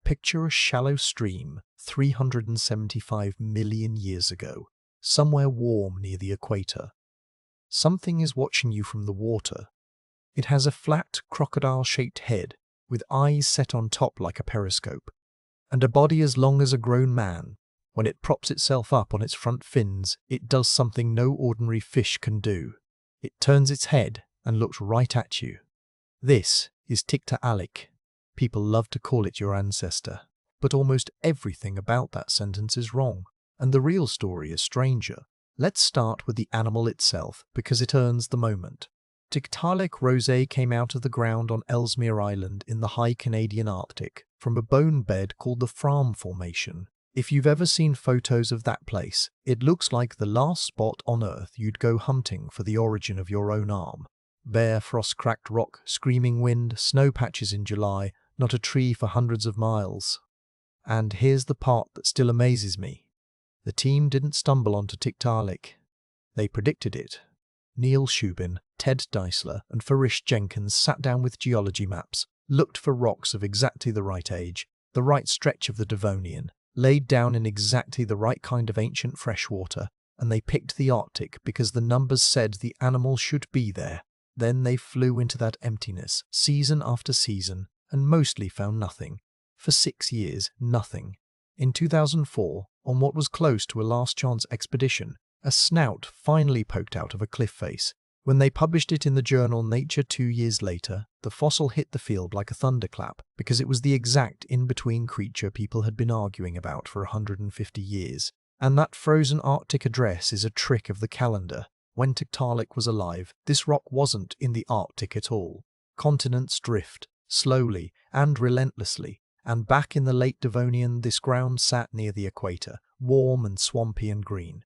Picture a shallow stream 375 million years ago, somewhere warm near the equator. Something is watching you from the water. It has a flat, crocodile-shaped head with eyes set on top like a periscope, and a body as long as a grown man. When it props itself up on its front fins, it does something no ordinary fish can do. It turns its head and looks right at you. This is Tiktaalik. People love to call it your ancestor, but almost everything about that sentence is wrong, and the real story is stranger. Let's start with the animal itself, because it earns the moment. Tiktaalik rosé came out of the ground on Ellesmere Island in the high Canadian Arctic, from a bone bed called the Swam Formation. If you've ever seen photos of that place, it looks like the last spot on Earth you'd go hunting for the origin of your own arm. Bare, frost-cracked rock, screaming wind, snow patches in July, not a tree for hundreds of miles. And here's the part that still amazes me. The team didn't stumble onto Tiktaalik. They predicted it. Neil Shubin, Ted Deisler, and Farish Jenkins sat down with geology maps, looked for rocks of exactly the right age, the right stretch of the Devonian, laid down in exactly the right kind of ancient freshwater, and they picked the Arctic because the numbers said the animal should be there. Then they flew into that emptiness, season after season, and mostly found nothing. For 6 years, nothing. In 2004, on what was close to a last-chance expedition, a snout finally poked out of a cliff face. When they published it in the journal Nature 2 years later, the fossil hit the field like a thunderclap because it was the exact in-between creature people had been arguing about for 150 years. And that frozen Arctic address is a trick of the calendar. When Tiktaalik was alive, this rock wasn't in the Arctic at all. Continents drift, slowly and relentlessly, and back in the late Devonian this ground sat near the equator, warm and swampy and green.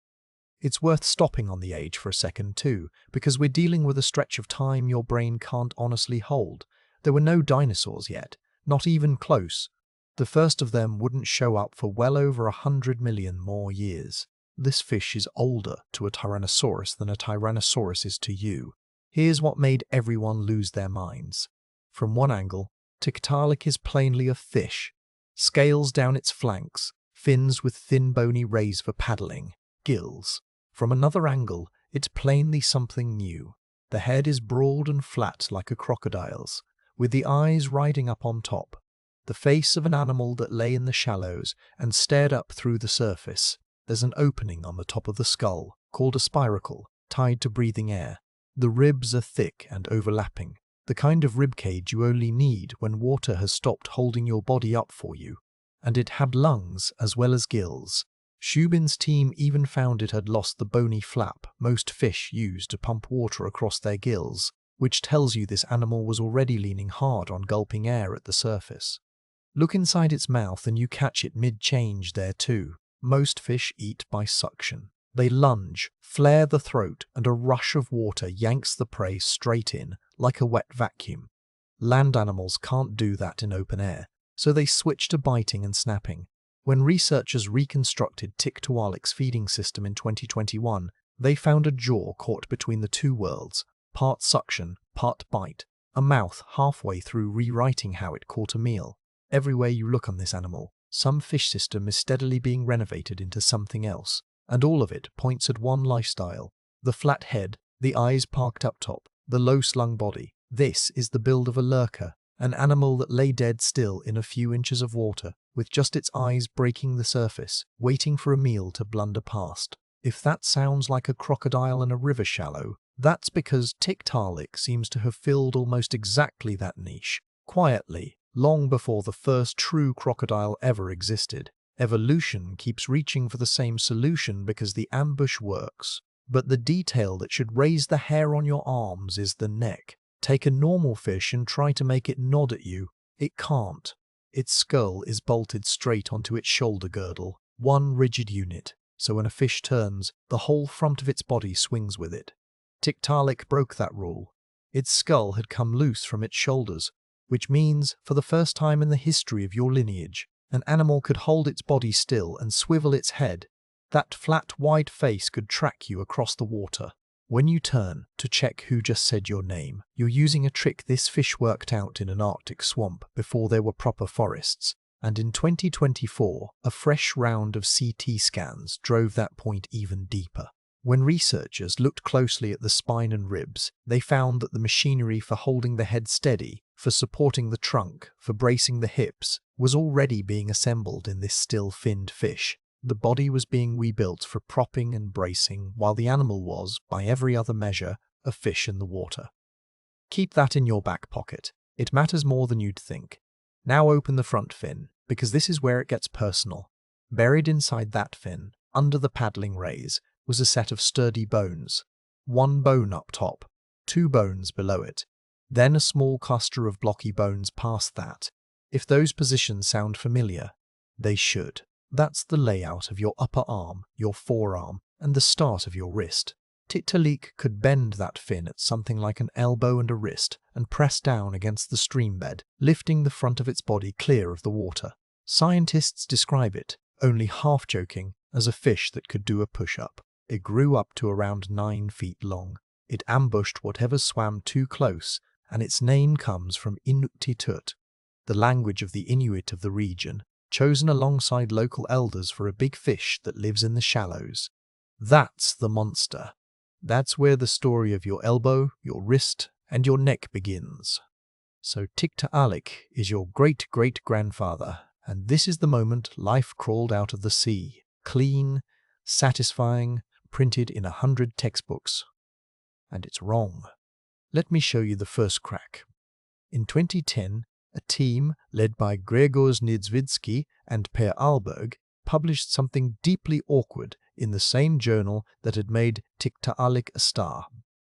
It's worth stopping on the age for a second too, because we're dealing with a stretch of time your brain can't honestly hold. There were no dinosaurs yet, not even close. The first of them wouldn't show up for well over 100 million more years. This fish is older to a Tyrannosaurus than a Tyrannosaurus is to you. Here's what made everyone lose their minds. From one angle, Tiktaalik is plainly a fish. Scales down its flanks, fins with thin bony rays for paddling, gills. From another angle, it's plainly something new. The head is broad and flat like a crocodile's, with the eyes riding up on top. The face of an animal that lay in the shallows and stared up through the surface. There's an opening on the top of the skull, called a spiracle, tied to breathing air. The ribs are thick and overlapping, the kind of ribcage you only need when water has stopped holding your body up for you. And it had lungs as well as gills. Shubin's team even found it had lost the bony flap most fish use to pump water across their gills, which tells you this animal was already leaning hard on gulping air at the surface. Look inside its mouth and you catch it mid-change there too. Most fish eat by suction. They lunge, flare the throat, and a rush of water yanks the prey straight in, like a wet vacuum. Land animals can't do that in open air, so they switch to biting and snapping. When researchers reconstructed Tiktaalik's feeding system in 2021, they found a jaw caught between the two worlds, part suction, part bite, a mouth halfway through rewriting how it caught a meal. Everywhere you look on this animal, some fish system is steadily being renovated into something else, and all of it points at one lifestyle. The flat head, the eyes parked up top, the low-slung body. This is the build of a lurker, an animal that lay dead still in a few inches of water, with just its eyes breaking the surface, waiting for a meal to blunder past. If that sounds like a crocodile in a river shallow, that's because Tiktaalik seems to have filled almost exactly that niche, quietly, long before the first true crocodile ever existed. Evolution keeps reaching for the same solution because the ambush works. But the detail that should raise the hair on your arms is the neck. Take a normal fish and try to make it nod at you. It can't. Its skull is bolted straight onto its shoulder girdle, one rigid unit, so when a fish turns, the whole front of its body swings with it. Tiktaalik broke that rule. Its skull had come loose from its shoulders, which means, for the first time in the history of your lineage, an animal could hold its body still and swivel its head. That flat, wide face could track you across the water. When you turn to check who just said your name, you're using a trick this fish worked out in an Arctic swamp before there were proper forests. And in 2024, a fresh round of CT scans drove that point even deeper. When researchers looked closely at the spine and ribs, they found that the machinery for holding the head steady, for supporting the trunk, for bracing the hips, was already being assembled in this still-finned fish. The body was being rebuilt for propping and bracing, while the animal was, by every other measure, a fish in the water. Keep that in your back pocket. It matters more than you'd think. Now open the front fin, because this is where it gets personal. Buried inside that fin, under the paddling rays, was a set of sturdy bones. One bone up top, two bones below it, then a small cluster of blocky bones past that. If those positions sound familiar, they should. That's the layout of your upper arm, your forearm, and the start of your wrist. Tiktaalik could bend that fin at something like an elbow and a wrist and press down against the stream bed, lifting the front of its body clear of the water. Scientists describe it, only half joking, as a fish that could do a push-up. It grew up to around 9 feet long. It ambushed whatever swam too close, and its name comes from Inuktitut, the language of the Inuit of the region, chosen alongside local elders for a big fish that lives in the shallows. That's the monster. That's where the story of your elbow, your wrist, and your neck begins. So Tiktaalik is your great-great-grandfather, and this is the moment life crawled out of the sea. Clean, satisfying, printed in 100 textbooks. And it's wrong. Let me show you the first crack. In 2010, a team led by Grzegorz Niedzwiecki and Per Alberg published something deeply awkward in the same journal that had made Tiktaalik a star.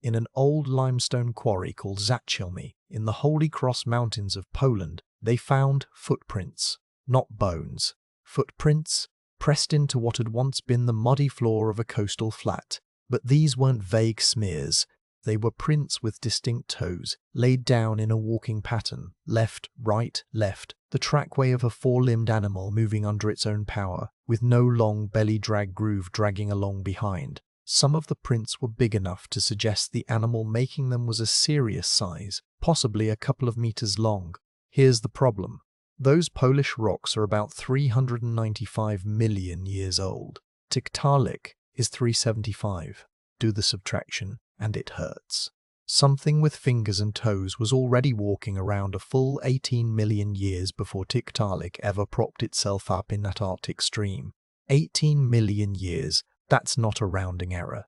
In an old limestone quarry called Zacielmy in the Holy Cross Mountains of Poland, they found footprints, not bones. Footprints pressed into what had once been the muddy floor of a coastal flat. But these weren't vague smears. They were prints with distinct toes, laid down in a walking pattern, left, right, left, the trackway of a four-limbed animal moving under its own power, with no long belly-drag groove dragging along behind. Some of the prints were big enough to suggest the animal making them was a serious size, possibly a couple of meters long. Here's the problem. Those Polish rocks are about 395 million years old. Tiktaalik is 375. Do the subtraction, and it hurts. Something with fingers and toes was already walking around a full 18 million years before Tiktaalik ever propped itself up in that Arctic stream. 18 million years, that's not a rounding error.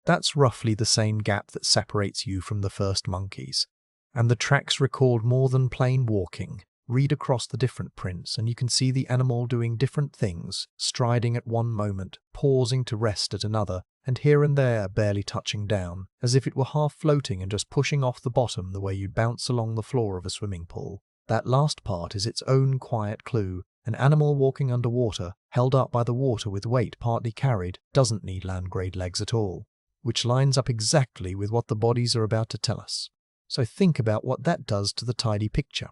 That's roughly the same gap that separates you from the first monkeys. And the tracks record more than plain walking. Read across the different prints and you can see the animal doing different things, striding at one moment, pausing to rest at another, and here and there barely touching down, as if it were half floating and just pushing off the bottom the way you'd bounce along the floor of a swimming pool. That last part is its own quiet clue. An animal walking underwater, held up by the water with weight partly carried, doesn't need land-grade legs at all, which lines up exactly with what the bodies are about to tell us. So think about what that does to the tidy picture.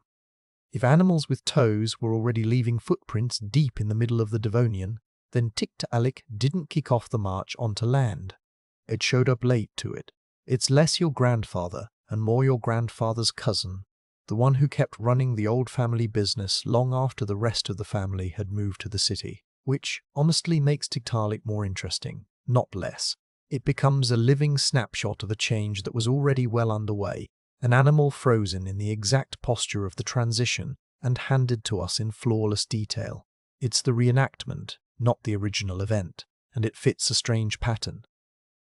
If animals with toes were already leaving footprints deep in the middle of the Devonian, then Tiktaalik didn't kick off the march onto land. It showed up late to it. It's less your grandfather and more your grandfather's cousin, the one who kept running the old family business long after the rest of the family had moved to the city, which honestly makes Tiktaalik more interesting, not less. It becomes a living snapshot of a change that was already well underway, an animal frozen in the exact posture of the transition and handed to us in flawless detail. It's the reenactment, not the original event, and it fits a strange pattern.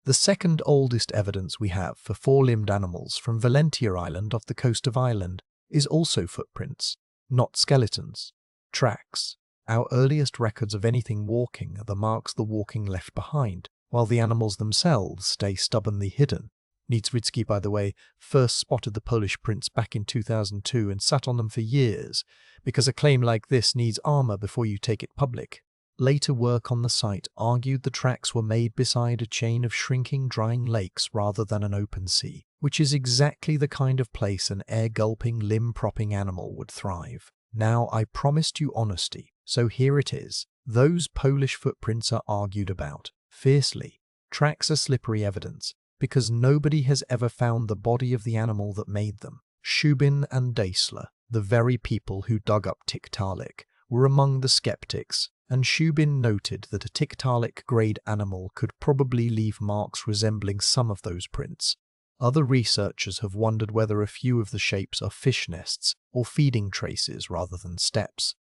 The second oldest evidence we have for four-limbed animals from Valentia Island off the coast of Ireland is also footprints, not skeletons. Tracks. Our earliest records of anything walking are the marks the walking left behind, while the animals themselves stay stubbornly hidden. Niedzwiecki, by the way, first spotted the Polish prints back in 2002 and sat on them for years, because a claim like this needs armor before you take it public. Later work on the site argued the tracks were made beside a chain of shrinking, drying lakes rather than an open sea, which is exactly the kind of place an air-gulping, limb-propping animal would thrive. Now, I promised you honesty, so here it is. Those Polish footprints are argued about, fiercely. Tracks are slippery evidence, because nobody has ever found the body of the animal that made them. Shubin and Daisler, the very people who dug up Tiktaalik, were among the skeptics, and Shubin noted that a Tiktaalik grade animal could probably leave marks resembling some of those prints. Other researchers have wondered whether a few of the shapes are fish nests or feeding traces rather than steps.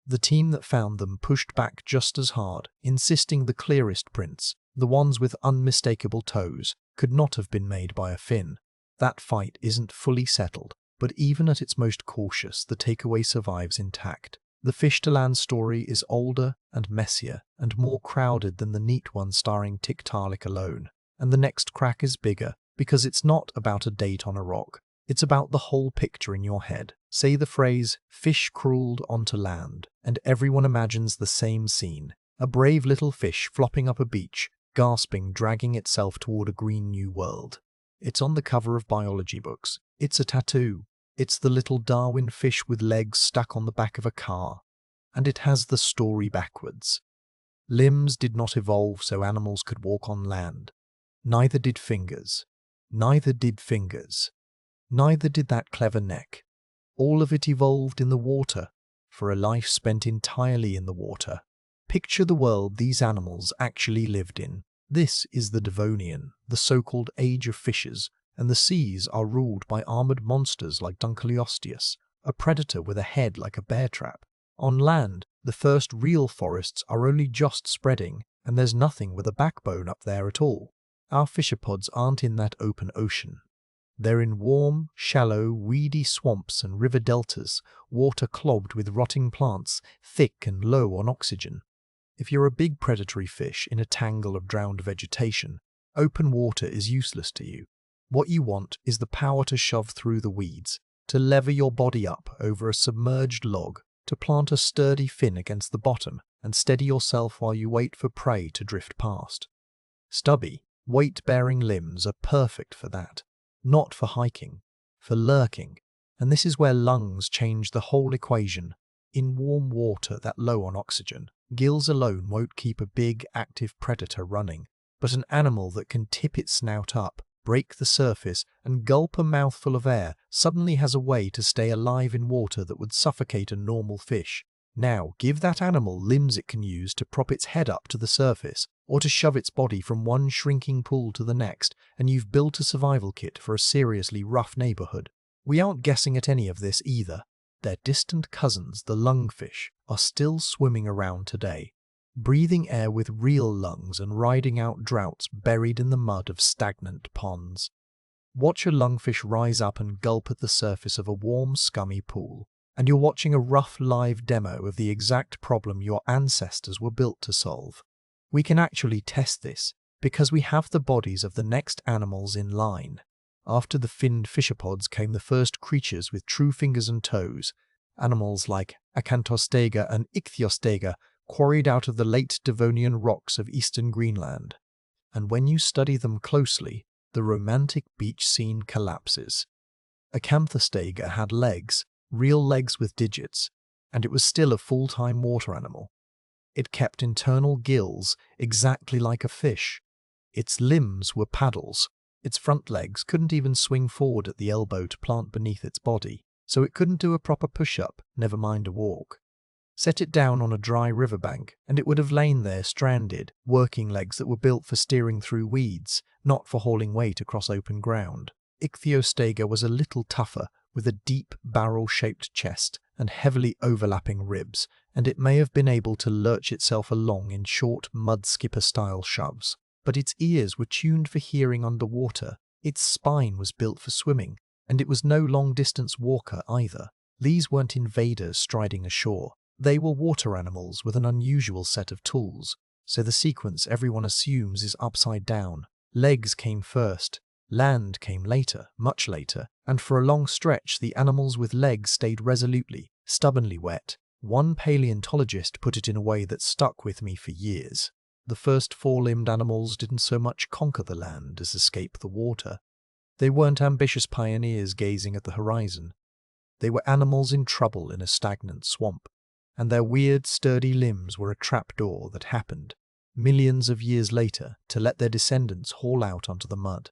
The team that found them pushed back just as hard, insisting the clearest prints, the ones with unmistakable toes, could not have been made by a fin. That fight isn't fully settled, but even at its most cautious, the takeaway survives intact. The fish-to-land story is older and messier and more crowded than the neat one starring Tiktaalik alone. And the next crack is bigger, because it's not about a date on a rock. It's about the whole picture in your head. Say the phrase, "fish crawled onto land," and everyone imagines the same scene. A brave little fish flopping up a beach, gasping, dragging itself toward a green new world. It's on the cover of biology books. It's a tattoo. It's the little Darwin fish with legs stuck on the back of a car. And it has the story backwards. Limbs did not evolve so animals could walk on land. Neither did fingers. Neither did fingers. Neither did that clever neck. All of it evolved in the water, for a life spent entirely in the water. Picture the world these animals actually lived in. This is the Devonian, the so-called age of fishes, and the seas are ruled by armored monsters like Dunkleosteus, a predator with a head like a bear trap. On land, the first real forests are only just spreading, and there's nothing with a backbone up there at all. Our fishopods aren't in that open ocean. They're in warm, shallow, weedy swamps and river deltas, water clogged with rotting plants, thick and low on oxygen. If you're a big predatory fish in a tangle of drowned vegetation, open water is useless to you. What you want is the power to shove through the weeds, to lever your body up over a submerged log, to plant a sturdy fin against the bottom and steady yourself while you wait for prey to drift past. Stubby, weight-bearing limbs are perfect for that. Not for hiking, for lurking. And this is where lungs change the whole equation. In warm water that low on oxygen, gills alone won't keep a big, active predator running, but an animal that can tip its snout up, break the surface, and gulp a mouthful of air suddenly has a way to stay alive in water that would suffocate a normal fish. Now, give that animal limbs it can use to prop its head up to the surface, or to shove its body from one shrinking pool to the next, and you've built a survival kit for a seriously rough neighborhood. We aren't guessing at any of this either. Their distant cousins, the lungfish, are still swimming around today, breathing air with real lungs and riding out droughts buried in the mud of stagnant ponds. Watch a lungfish rise up and gulp at the surface of a warm, scummy pool, and you're watching a rough live demo of the exact problem your ancestors were built to solve. We can actually test this, because we have the bodies of the next animals in line. After the finned fishopods came the first creatures with true fingers and toes, animals like Acanthostega and Elpistostege, quarried out of the late Devonian rocks of eastern Greenland. And when you study them closely, the romantic beach scene collapses. Acanthostega had legs, real legs with digits, and it was still a full-time water animal. It kept internal gills, exactly like a fish. Its limbs were paddles. Its front legs couldn't even swing forward at the elbow to plant beneath its body, so it couldn't do a proper push-up, never mind a walk. Set it down on a dry riverbank, and it would have lain there stranded, working legs that were built for steering through weeds, not for hauling weight across open ground. Elpistostege was a little tougher, with a deep, barrel-shaped chest and heavily overlapping ribs, and it may have been able to lurch itself along in short, mud-skipper-style shoves. But its ears were tuned for hearing underwater, its spine was built for swimming, and it was no long-distance walker either. These weren't invaders striding ashore. They were water animals with an unusual set of tools, so the sequence everyone assumes is upside down. Legs came first, land came later, much later, and for a long stretch the animals with legs stayed resolutely, stubbornly wet. One paleontologist put it in a way that stuck with me for years. The first four-limbed animals didn't so much conquer the land as escape the water. They weren't ambitious pioneers gazing at the horizon. They were animals in trouble in a stagnant swamp, and their weird, sturdy limbs were a trapdoor that happened, millions of years later, to let their descendants haul out onto the mud.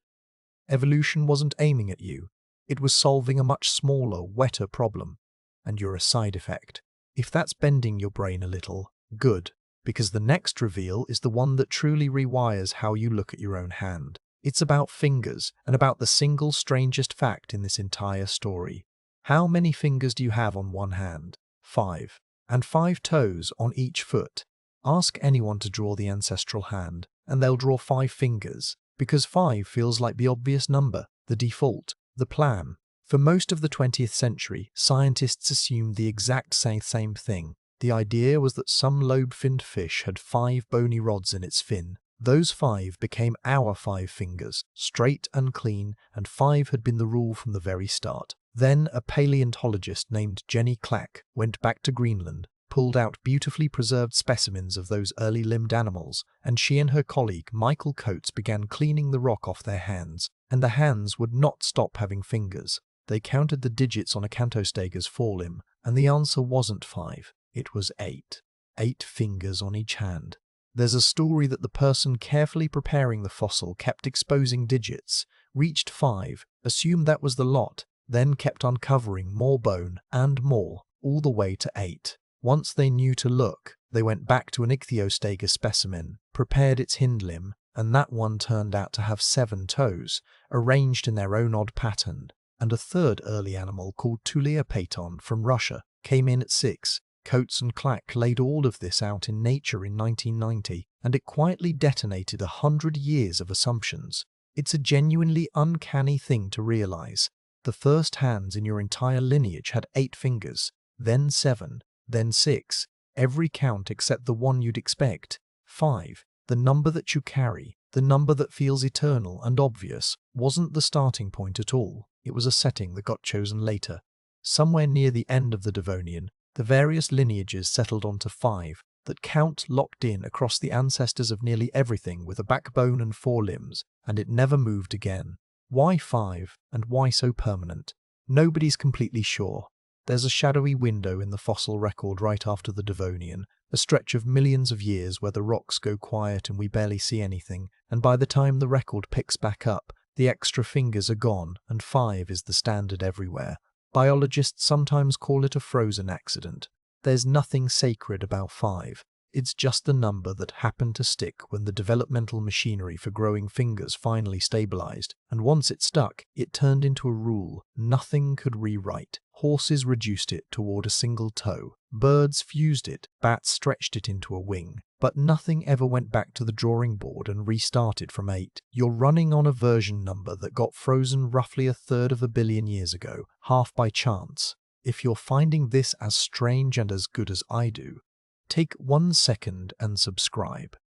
Evolution wasn't aiming at you. It was solving a much smaller, wetter problem, and you're a side effect. If that's bending your brain a little, good, because the next reveal is the one that truly rewires how you look at your own hand. It's about fingers and about the single strangest fact in this entire story. How many fingers do you have on one hand? 5. And 5 toes on each foot. Ask anyone to draw the ancestral hand, and they'll draw 5 fingers, because 5 feels like the obvious number, the default, the plan. For most of the 20th century, scientists assumed the exact same thing. The idea was that some lobe-finned fish had 5 bony rods in its fin. Those 5 became our 5 fingers, straight and clean, and 5 had been the rule from the very start. Then a paleontologist named Jenny Clack went back to Greenland, pulled out beautifully preserved specimens of those early limbed animals, and she and her colleague Michael Coates began cleaning the rock off their hands, and the hands would not stop having fingers. They counted the digits on Acanthostega's forelimb, and the answer wasn't 5, it was 8. 8 fingers on each hand. There's a story that the person carefully preparing the fossil kept exposing digits, reached 5, assumed that was the lot, then kept uncovering more bone and more, all the way to 8. Once they knew to look, they went back to an Ichthyostega specimen, prepared its hind limb, and that one turned out to have 7 toes, arranged in their own odd pattern. And a third early animal called Tuleopeyton from Russia came in at 6. Coates and Clack laid all of this out in Nature in 1990, and it quietly detonated 100 years of assumptions. It's a genuinely uncanny thing to realize. The first hands in your entire lineage had 8 fingers, then 7, then 6, every count except the one you'd expect, 5. The number that you carry, the number that feels eternal and obvious, wasn't the starting point at all. It was a setting that got chosen later. Somewhere near the end of the Devonian, the various lineages settled onto 5, that count locked in across the ancestors of nearly everything with a backbone and 4 limbs, and it never moved again. Why 5, and why so permanent? Nobody's completely sure. There's a shadowy window in the fossil record right after the Devonian, a stretch of millions of years where the rocks go quiet and we barely see anything, and by the time the record picks back up, the extra fingers are gone and 5 is the standard everywhere. Biologists sometimes call it a frozen accident. There's nothing sacred about 5. It's just the number that happened to stick when the developmental machinery for growing fingers finally stabilized, and once it stuck, it turned into a rule nothing could rewrite. Horses reduced it toward a single toe. Birds fused it. Bats stretched it into a wing. But nothing ever went back to the drawing board and restarted from 8. You're running on a version number that got frozen roughly 1/3 of a billion years ago, half by chance. If you're finding this as strange and as good as I do, take 1 second and subscribe.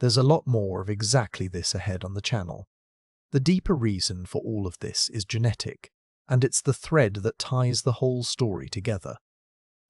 There's a lot more of exactly this ahead on the channel. The deeper reason for all of this is genetic, and it's the thread that ties the whole story together.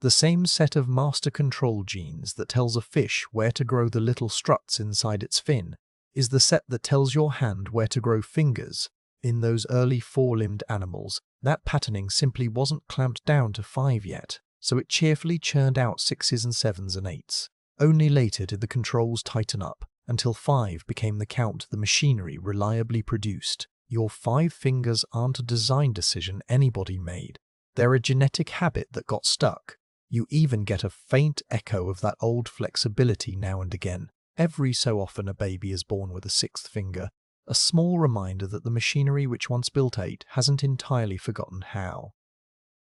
The same set of master control genes that tells a fish where to grow the little struts inside its fin is the set that tells your hand where to grow fingers. In those early 4-limbed animals, that patterning simply wasn't clamped down to 5 yet, so it cheerfully churned out 6s and 7s and 8s. Only later did the controls tighten up, until 5 became the count the machinery reliably produced. Your 5 fingers aren't a design decision anybody made. They're a genetic habit that got stuck. You even get a faint echo of that old flexibility now and again. Every so often a baby is born with a 6th finger, a small reminder that the machinery which once built 8 hasn't entirely forgotten how.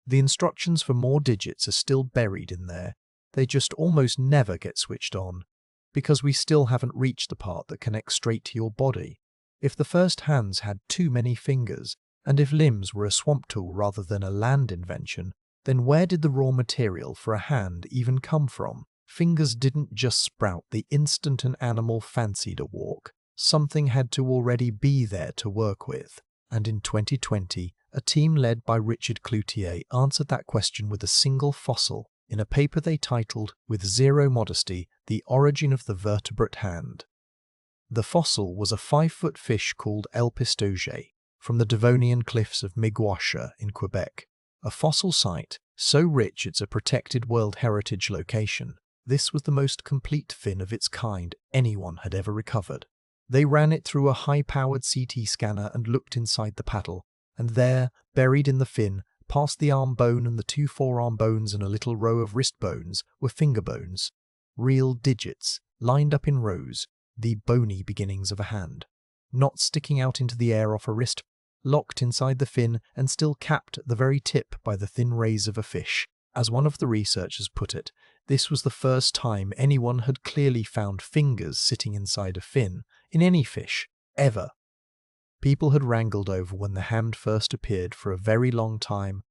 The instructions for more digits are still buried in there. They just almost never get switched on, because we still haven't reached the part that connects straight to your body. If the first hands had too many fingers, and if limbs were a swamp tool rather than a land invention, then where did the raw material for a hand even come from? Fingers didn't just sprout the instant an animal fancied a walk. Something had to already be there to work with. And in 2020, a team led by Richard Cloutier answered that question with a single fossil in a paper they titled, with zero modesty, The Origin of the Vertebrate Hand. The fossil was a 5-foot fish called Elpistostege from the Devonian cliffs of Miguasha in Quebec. A fossil site, so rich it's a protected World Heritage location. This was the most complete fin of its kind anyone had ever recovered. They ran it through a high-powered CT scanner and looked inside the paddle, and there, buried in the fin, Past the arm bone and the two forearm bones and a little row of wrist bones were finger bones, real digits, lined up in rows, the bony beginnings of a hand. Not sticking out into the air off a wrist, locked inside the fin and still capped at the very tip by the thin rays of a fish. As one of the researchers put it, this was the first time anyone had clearly found fingers sitting inside a fin in any fish, ever. People had wrangled over when the hand first appeared for a very long time,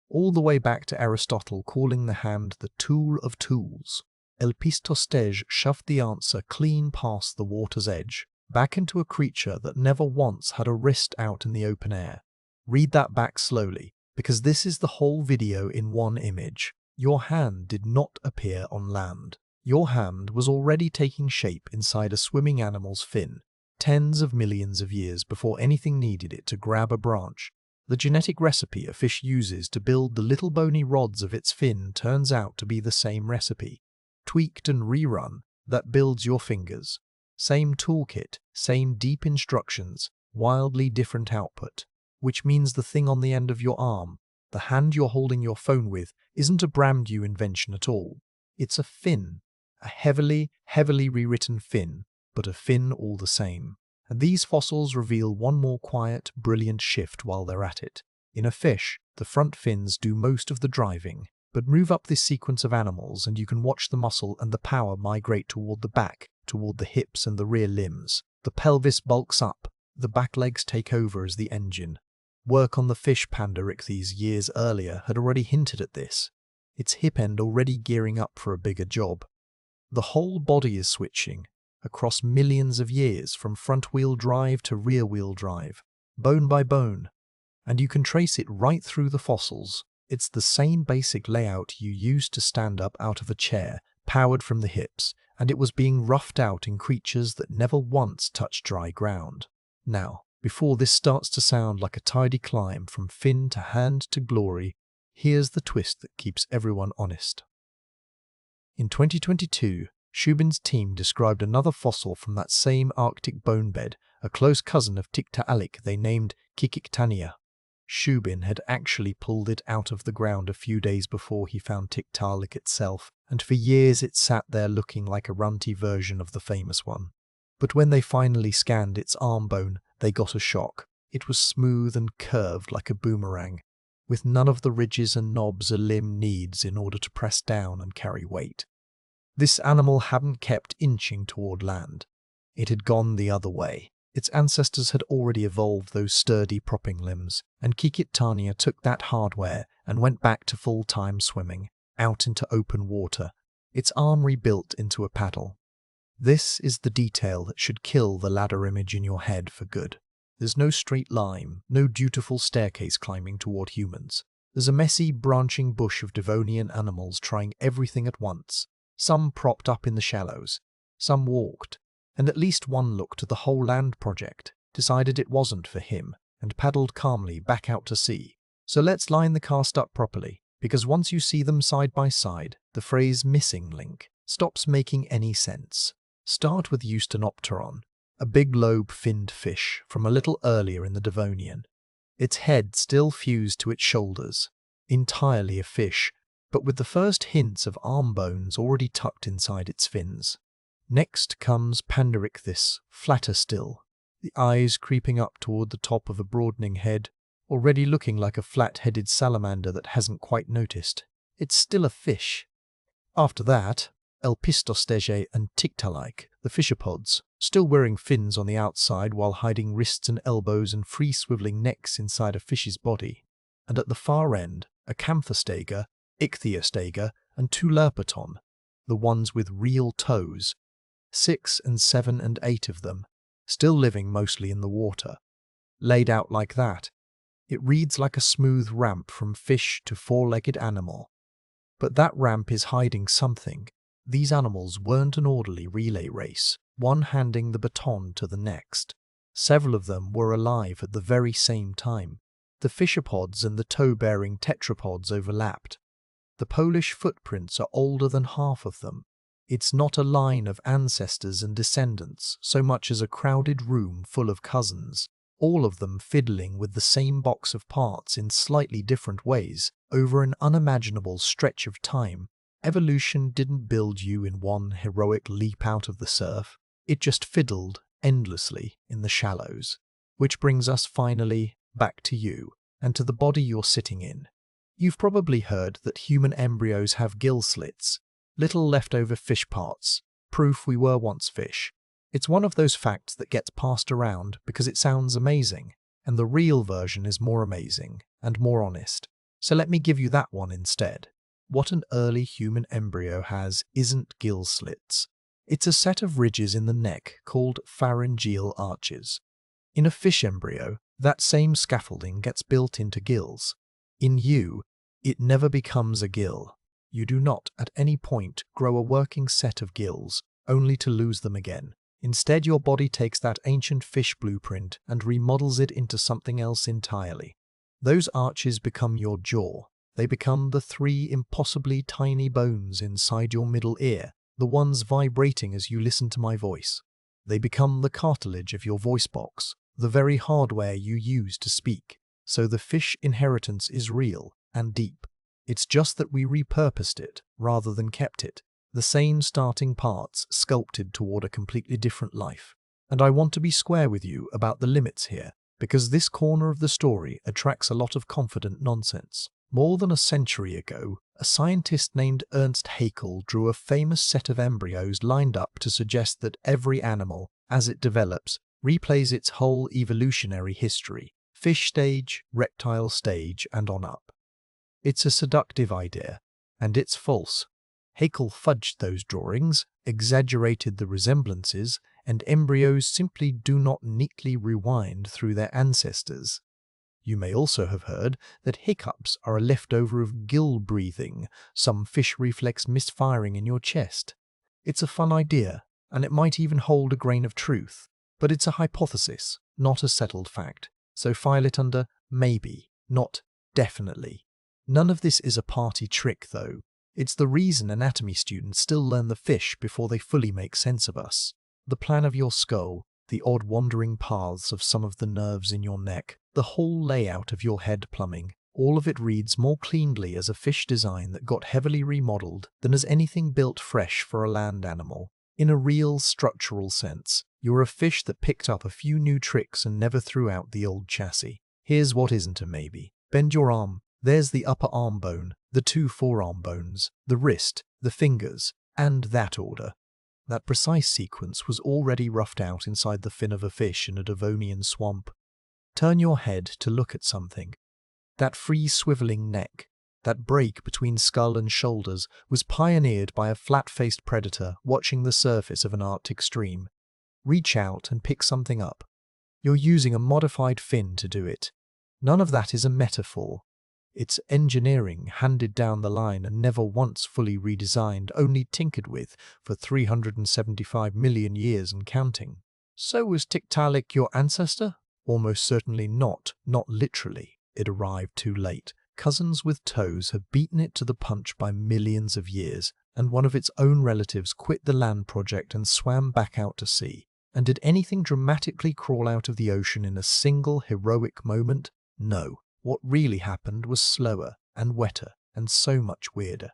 all the way back to Aristotle calling the hand the tool of tools. Elpistostege shoved the answer clean past the water's edge, back into a creature that never once had a wrist out in the open air. Read that back slowly, because this is the whole video in one image. Your hand did not appear on land. Your hand was already taking shape inside a swimming animal's fin, tens of millions of years before anything needed it to grab a branch. The genetic recipe a fish uses to build the little bony rods of its fin turns out to be the same recipe, tweaked and rerun, that builds your fingers. Same toolkit, same deep instructions, wildly different output. Which means the thing on the end of your arm, the hand you're holding your phone with, isn't a brand new invention at all. It's a fin, a heavily rewritten fin, but a fin all the same. And these fossils reveal one more quiet, brilliant shift while they're at it. In a fish, the front fins do most of the driving, but move up this sequence of animals and you can watch the muscle and the power migrate toward the back, toward the hips and the rear limbs. The pelvis bulks up, the back legs take over as the engine. Work on the fish Pandarichthys years earlier had already hinted at this, its hip end already gearing up for a bigger job. The whole body is switching, across millions of years from front-wheel drive to rear-wheel drive, bone by bone, and you can trace it right through the fossils. It's the same basic layout you used to stand up out of a chair, powered from the hips, and it was being roughed out in creatures that never once touched dry ground. Now, before this starts to sound like a tidy climb from fin to hand to glory, here's the twist that keeps everyone honest. In 2022, Shubin's team described another fossil from that same Arctic bone bed, a close cousin of Tiktaalik they named Tiktaalik. Shubin had actually pulled it out of the ground a few days before he found Tiktaalik itself, and for years it sat there looking like a runty version of the famous one. But when they finally scanned its arm bone, they got a shock. It was smooth and curved like a boomerang, with none of the ridges and knobs a limb needs in order to press down and carry weight. This animal hadn't kept inching toward land. It had gone the other way. Its ancestors had already evolved those sturdy propping limbs, and Tiktaalik took that hardware and went back to full-time swimming, out into open water, its arm rebuilt into a paddle. This is the detail that should kill the ladder image in your head for good. There's no straight line, no dutiful staircase climbing toward humans. There's a messy, branching bush of Devonian animals trying everything at once. Some propped up in the shallows, some walked, and at least one looked at the whole land project, decided it wasn't for him, and paddled calmly back out to sea. So let's line the cast up properly, because once you see them side by side, the phrase missing link stops making any sense. Start with Eustenopteron, a big lobe-finned fish from a little earlier in the Devonian. Its head still fused to its shoulders, entirely a fish, but with the first hints of arm bones already tucked inside its fins. Next comes Pandarichthys, flatter still, the eyes creeping up toward the top of a broadening head, already looking like a flat-headed salamander that hasn't quite noticed. It's still a fish. After that, Elpistostege and Tiktaalik, the fishopods, still wearing fins on the outside while hiding wrists and elbows and free-swiveling necks inside a fish's body. And at the far end, Acanthostega, Ichthyostega, and Tulerpaton, the ones with real toes, 6 and 7 and 8 of them, still living mostly in the water. Laid out like that, it reads like a smooth ramp from fish to four-legged animal. But that ramp is hiding something. These animals weren't an orderly relay race, one handing the baton to the next. Several of them were alive at the very same time. The fishopods and the toe-bearing tetrapods overlapped. The Polish footprints are older than half of them. It's not a line of ancestors and descendants so much as a crowded room full of cousins. all of them fiddling with the same box of parts in slightly different ways over an unimaginable stretch of time. Evolution didn't build you in one heroic leap out of the surf. It just fiddled endlessly in the shallows. Which brings us finally back to you and to the body you're sitting in. You've probably heard that human embryos have gill slits, little leftover fish parts, proof we were once fish. It's one of those facts that gets passed around because it sounds amazing, and the real version is more amazing and more honest. So let me give you that one instead. What an early human embryo has isn't gill slits. It's a set of ridges in the neck called pharyngeal arches. In a fish embryo, that same scaffolding gets built into gills. In you, it never becomes a gill. You do not, at any point, grow a working set of gills, only to lose them again. Instead, your body takes that ancient fish blueprint and remodels it into something else entirely. Those arches become your jaw. They become the 3 impossibly tiny bones inside your middle ear, the ones vibrating as you listen to my voice. They become the cartilage of your voice box, the very hardware you use to speak. So the fish inheritance is real and deep. It's just that we repurposed it rather than kept it. The same starting parts sculpted toward a completely different life. And I want to be square with you about the limits here, because this corner of the story attracts a lot of confident nonsense. More than a century ago, a scientist named Ernst Haeckel drew a famous set of embryos lined up to suggest that every animal, as it develops, replays its whole evolutionary history, fish stage, reptile stage, and on up. It's a seductive idea, and it's false. Haeckel fudged those drawings, exaggerated the resemblances, and embryos simply do not neatly rewind through their ancestors. You may also have heard that hiccups are a leftover of gill breathing, some fish reflex misfiring in your chest. It's a fun idea, and it might even hold a grain of truth, but it's a hypothesis, not a settled fact, so file it under maybe, not definitely. None of this is a party trick, though. It's the reason anatomy students still learn the fish before they fully make sense of us. The plan of your skull, the odd wandering paths of some of the nerves in your neck, the whole layout of your head plumbing, all of it reads more cleanly as a fish design that got heavily remodeled than as anything built fresh for a land animal. In a real structural sense, you're a fish that picked up a few new tricks and never threw out the old chassis. Here's what isn't a maybe. Bend your arm. There's the upper arm bone, the 2 forearm bones, the wrist, the fingers, and that order. That precise sequence was already roughed out inside the fin of a fish in a Devonian swamp. Turn your head to look at something. That free swiveling neck, that break between skull and shoulders, was pioneered by a flat-faced predator watching the surface of an Arctic stream. Reach out and pick something up. You're using a modified fin to do it. None of that is a metaphor. It's engineering handed down the line and never once fully redesigned, only tinkered with for 375 million years and counting. So was Tiktaalik your ancestor? Almost certainly not literally. It arrived too late. Cousins with toes have beaten it to the punch by millions of years, and one of its own relatives quit the land project and swam back out to sea. And did anything dramatically crawl out of the ocean in a single heroic moment? No. What really happened was slower and wetter and so much weirder.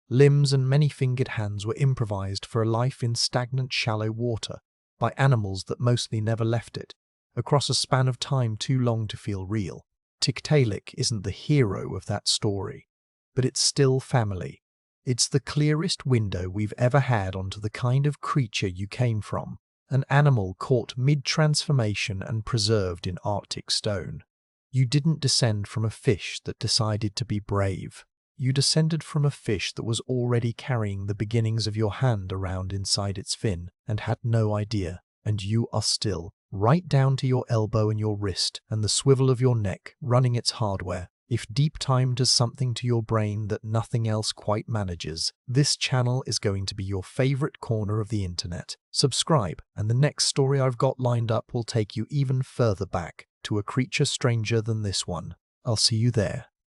Limbs and many-fingered hands were improvised for a life in stagnant shallow water by animals that mostly never left it, across a span of time too long to feel real. Tiktaalik isn't the hero of that story, but it's still family. It's the clearest window we've ever had onto the kind of creature you came from, an animal caught mid-transformation and preserved in Arctic stone. You didn't descend from a fish that decided to be brave. You descended from a fish that was already carrying the beginnings of your hand around inside its fin and had no idea. And you are still, right down to your elbow and your wrist and the swivel of your neck, running its hardware. If deep time does something to your brain that nothing else quite manages, this channel is going to be your favorite corner of the internet. Subscribe, and the next story I've got lined up will take you even further back to a creature stranger than this one. I'll see you there.